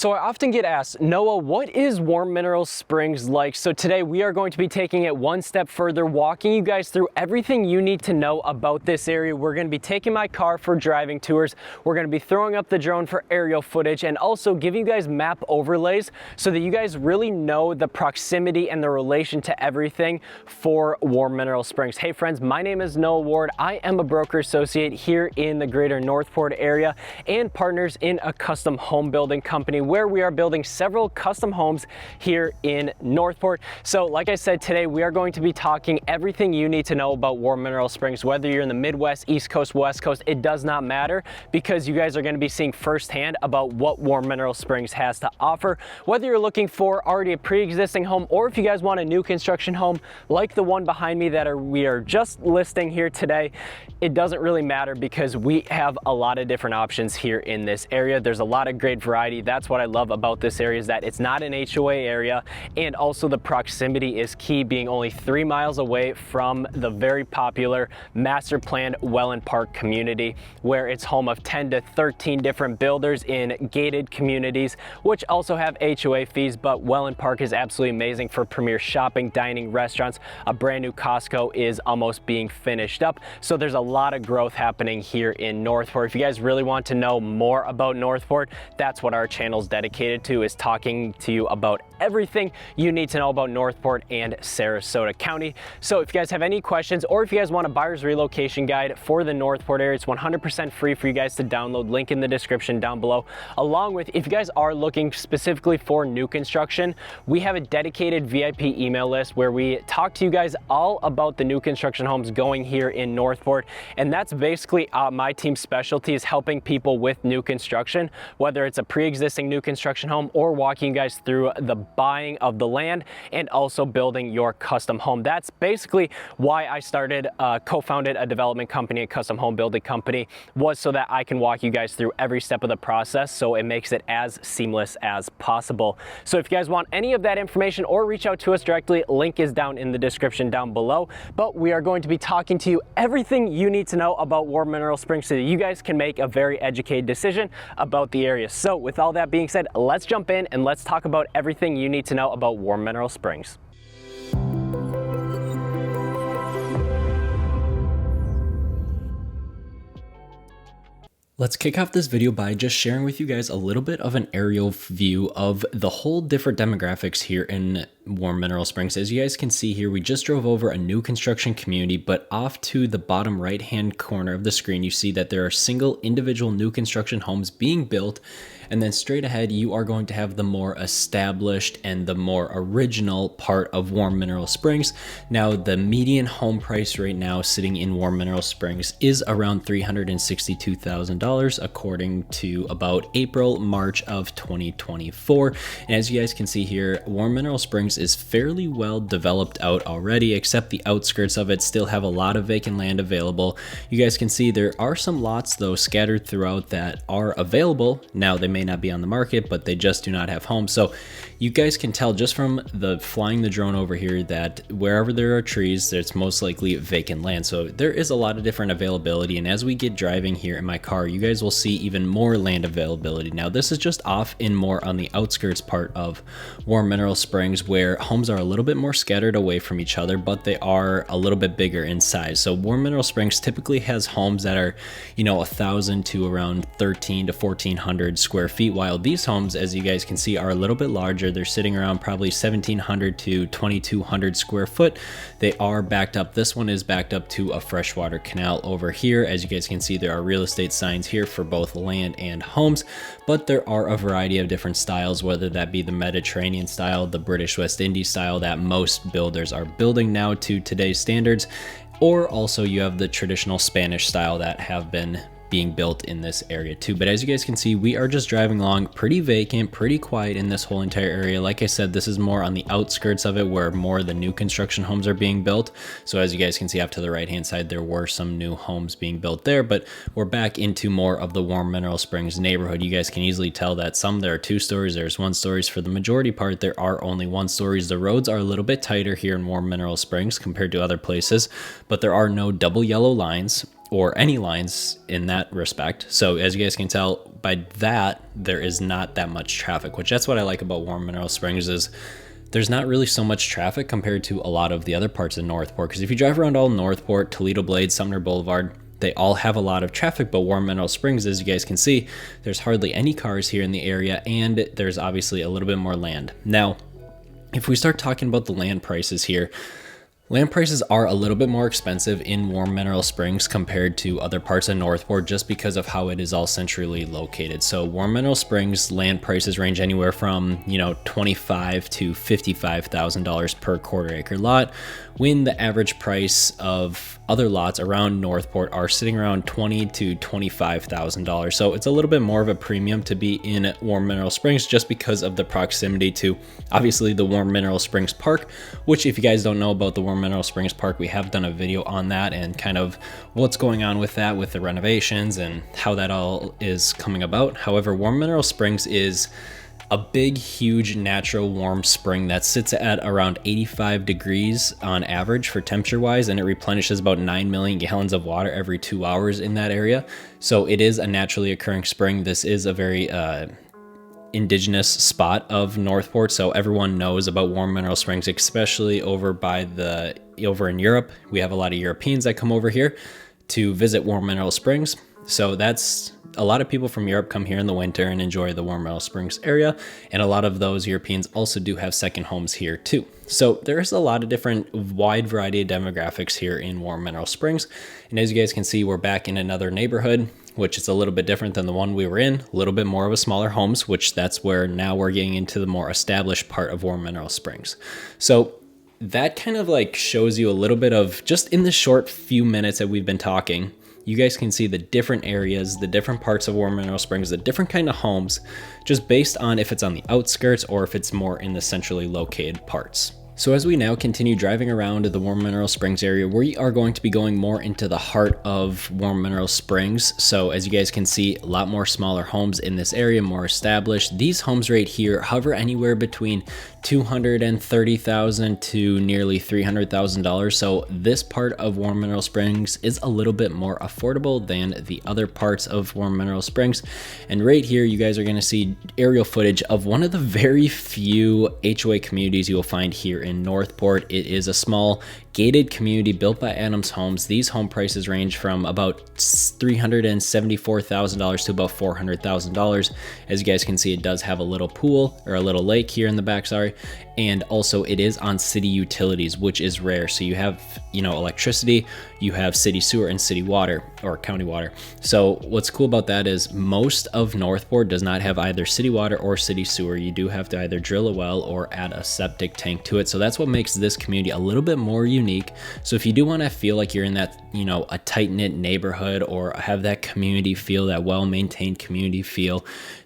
So I often get asked, Noah, what is Warm Mineral Springs like? So today we are going to be taking it one step further, walking you guys through everything you need to know about this area. We're going to be taking my car for driving tours. We're going to be throwing up the drone for aerial footage and also giving you guys map overlays so that you guys really know the proximity and the relation to everything for Warm Mineral Springs. Hey friends, my name is Noah Ward. I am a broker associate here in the greater Northport area and partners in a custom home building company where we are building several custom homes here in Northport. So like I said, today we are going to be talking everything you need to know about Warm Mineral Springs. Whether you're in the Midwest, East Coast, West Coast, it does not matter because you guys are going to be seeing firsthand about what Warm Mineral Springs has to offer. Whether you're looking for already a pre-existing home or if you guys want a new construction home like the one behind me that we are just listing here today, it doesn't really matter because we have a lot of different options here in this area. There's a lot of great variety. That's what I love about this area, is that it's not an HOA area, and also the proximity is key, being only 3 miles away from the very popular master planned Welland Park community, where it's home of 10 to 13 different builders in gated communities, which also have HOA fees. But Welland Park is absolutely amazing for premier shopping, dining, restaurants. A brand new Costco is almost being finished up. So there's a lot of growth happening here in Northport. If you guys really want to know more about Northport, that's what our channel's dedicated to, is talking to you about everything you need to know about Northport and Sarasota County. So if you guys have any questions, or if you guys want a buyer's relocation guide for the Northport area, it's 100% free for you guys to download, link in the description down below. Along with, if you guys are looking specifically for new construction, we have a dedicated VIP email list where we talk to you guys all about the new construction homes going here in Northport. And that's basically my team's specialty, is helping people with new construction, whether it's a pre-existing new construction home or walking you guys through the buying of the land and also building your custom home. That's basically why I started, co-founded a development company, a custom home building company, was so that I can walk you guys through every step of the process so it makes it as seamless as possible. So if you guys want any of that information or reach out to us directly, link is down in the description down below. But we are going to be talking to you everything you need to know about Warm Mineral Springs so that you guys can make a very educated decision about the area. So with all that being said, let's jump in and let's talk about everything you need to know about Warm Mineral Springs. Let's kick off this video by just sharing with you guys a little bit of an aerial view of the whole different demographics here in Warm Mineral Springs. As you guys can see here, we just drove over a new construction community, but off to the bottom right hand corner of the screen, you see that there are single individual new construction homes being built. And then straight ahead, you are going to have the more established and the more original part of Warm Mineral Springs. Now, the median home price right now sitting in Warm Mineral Springs is around $362,000, according to about April, March of 2024. And as you guys can see here, Warm Mineral Springs is fairly well developed out already, except the outskirts of it still have a lot of vacant land available. You guys can see there are some lots, though, scattered throughout that are available. Now, they may not be on the market, but they just do not have homes. So you guys can tell just from flying the drone over here that wherever there are trees, there's most likely vacant land. So there is a lot of different availability. And as we get driving here in my car, you guys will see even more land availability. Now, this is just off in more on the outskirts part of Warm Mineral Springs, where homes are a little bit more scattered away from each other, but they are a little bit bigger in size. So Warm Mineral Springs typically has homes that are, 1,000 to around 13 to 1,400 square feet, while these homes, as you guys can see, are a little bit larger. They're sitting around probably 1,700 to 2,200 square foot. They are backed up. This one is backed up to a freshwater canal over here. As you guys can see, there are real estate signs here for both land and homes, but there are a variety of different styles, whether that be the Mediterranean style, the British West Indies style that most builders are building now to today's standards, or also you have the traditional Spanish style that have been being built in this area too. But as you guys can see, we are just driving along pretty vacant, pretty quiet in this whole entire area. Like I said, this is more on the outskirts of it where more of the new construction homes are being built. So as you guys can see off to the right hand side, there were some new homes being built there, but we're back into more of the Warm Mineral Springs neighborhood. You guys can easily tell that some there are 2 stories, there's 1 stories. For the majority part, there are only 1 stories. The roads are a little bit tighter here in Warm Mineral Springs compared to other places, but there are no double yellow lines. or any lines in that respect. So as you guys can tell by that, there is not that much traffic, which that's what I like about Warm Mineral Springs is there's not really so much traffic compared to a lot of the other parts of Northport. Because if you drive around all Northport, Toledo Blade, Sumner Boulevard, they all have a lot of traffic, but Warm Mineral Springs, as you guys can see, there's hardly any cars here in the area, and there's obviously a little bit more land. Now, if we start talking about the land prices here, land prices are a little bit more expensive in Warm Mineral Springs compared to other parts of Northport just because of how it is all centrally located. So Warm Mineral Springs land prices range anywhere from, $25,000 to $55,000 per quarter acre lot, when the average price of other lots around Northport are sitting around $20,000 to $25,000. So it's a little bit more of a premium to be in Warm Mineral Springs just because of the proximity to obviously the Warm Mineral Springs Park, which if you guys don't know about the Warm Mineral Springs Park, we have done a video on that and kind of what's going on with that, with the renovations and how that all is coming about. However, Warm Mineral Springs is a big, huge natural warm spring that sits at around 85 degrees on average for temperature wise, and it replenishes about 9 million gallons of water every 2 hours in that area. So it is a naturally occurring spring. This is a very indigenous spot of Northport, so everyone knows about Warm Mineral Springs, especially over in Europe. We have a lot of Europeans that come over here to visit Warm Mineral Springs. So that's a lot of people from Europe come here in the winter and enjoy the Warm Mineral Springs area, and a lot of those Europeans also do have second homes here too. So there's a lot of different wide variety of demographics here in Warm Mineral Springs. And as you guys can see, we're back in another neighborhood, which is a little bit different than the one we were in, a little bit more of a smaller homes, which that's where now we're getting into the more established part of Warm Mineral Springs. So that kind of like shows you a little bit of, just in the short few minutes that we've been talking, you guys can see the different areas, the different parts of Warm Mineral Springs, the different kind of homes, just based on if it's on the outskirts or if it's more in the centrally located parts. So as we now continue driving around the Warm Mineral Springs area, we are going to be going more into the heart of Warm Mineral Springs. So as you guys can see, a lot more smaller homes in this area, more established. These homes right here hover anywhere between $230,000 to nearly $300,000. So this part of Warm Mineral Springs is a little bit more affordable than the other parts of Warm Mineral Springs. And right here, you guys are going to see aerial footage of one of the very few HOA communities you will find here in Northport. It is a small gated community built by Adams Homes. These home prices range from about $374,000 to about $400,000. As you guys can see, it does have a little pool or a little lake here in the back, sorry. And also it is on city utilities, which is rare. So you have, electricity, you have city sewer and city water or county water. So what's cool about that is most of Northport does not have either city water or city sewer. You do have to either drill a well or add a septic tank to it. So that's what makes this community a little bit more unique. So if you do want to feel like you're in that, a tight-knit neighborhood or have that community feel, that well-maintained community feel,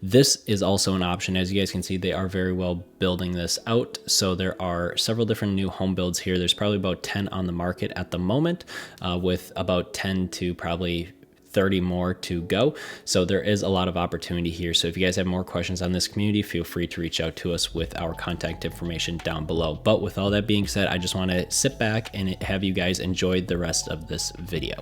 this is also an option. As you guys can see, they are very well building this out. So there are several different new home builds here. There's probably about 10 on the market at the moment, with about 10 to probably 30 more to go. So there is a lot of opportunity here. So if you guys have more questions on this community, feel free to reach out to us with our contact information down below. But with all that being said, I just want to sit back and have you guys enjoy the rest of this video.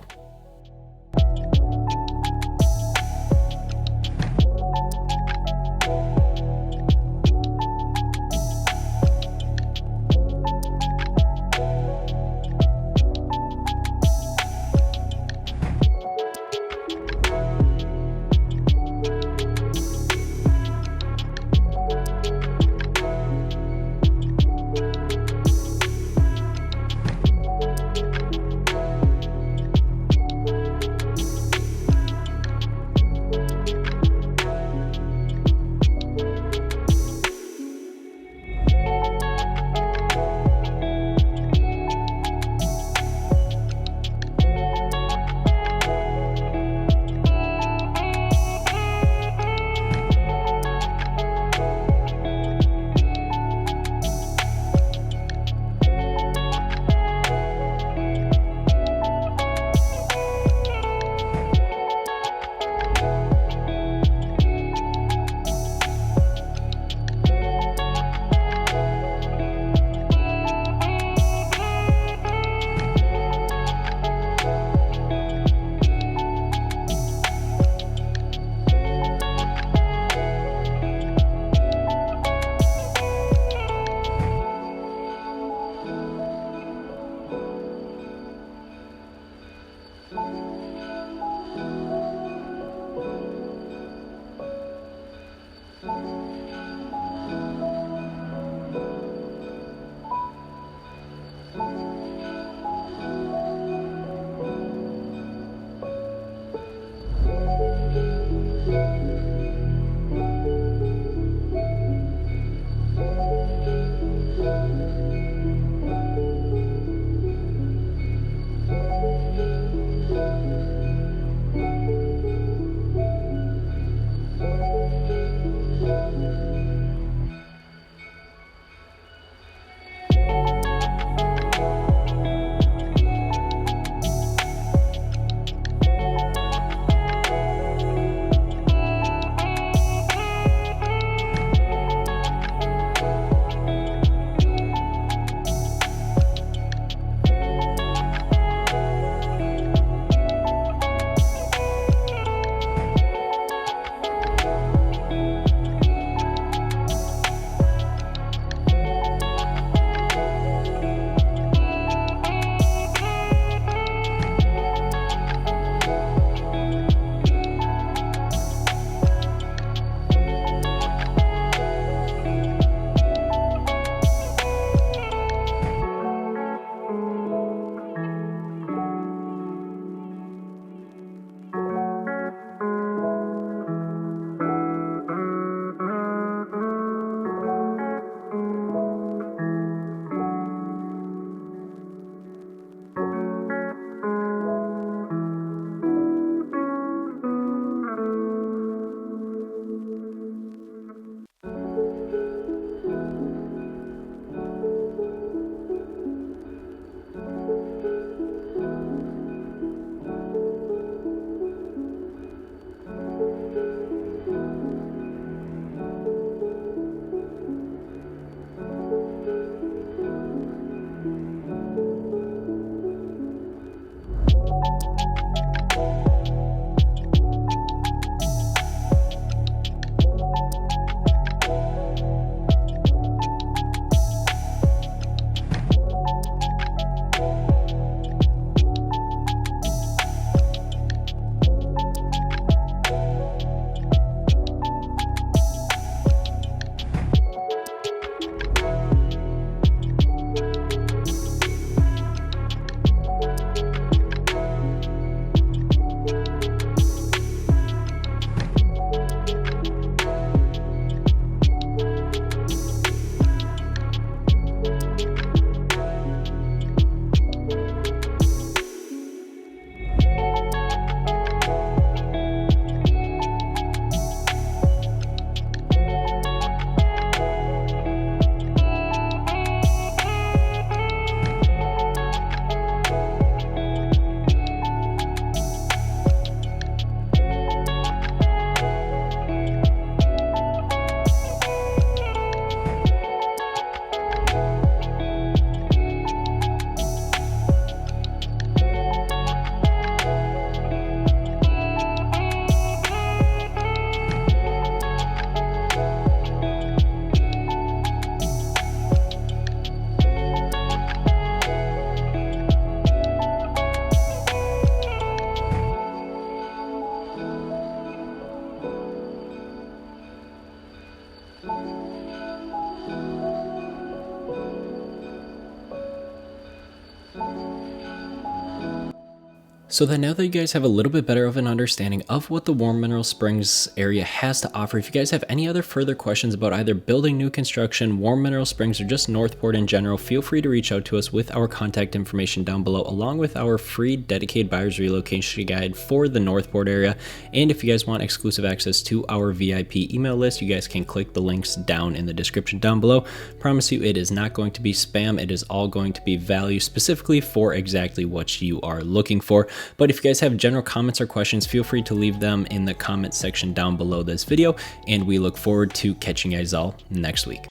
So that now that you guys have a little bit better of an understanding of what the Warm Mineral Springs area has to offer, if you guys have any other further questions about either building new construction, Warm Mineral Springs, or just Northport in general, feel free to reach out to us with our contact information down below, along with our free dedicated buyer's relocation guide for the Northport area. And if you guys want exclusive access to our VIP email list, you guys can click the links down in the description down below. Promise you it is not going to be spam. It is all going to be value specifically for exactly what you are looking for. But if you guys have general comments or questions, feel free to leave them in the comment section down below this video, and we look forward to catching you guys all next week.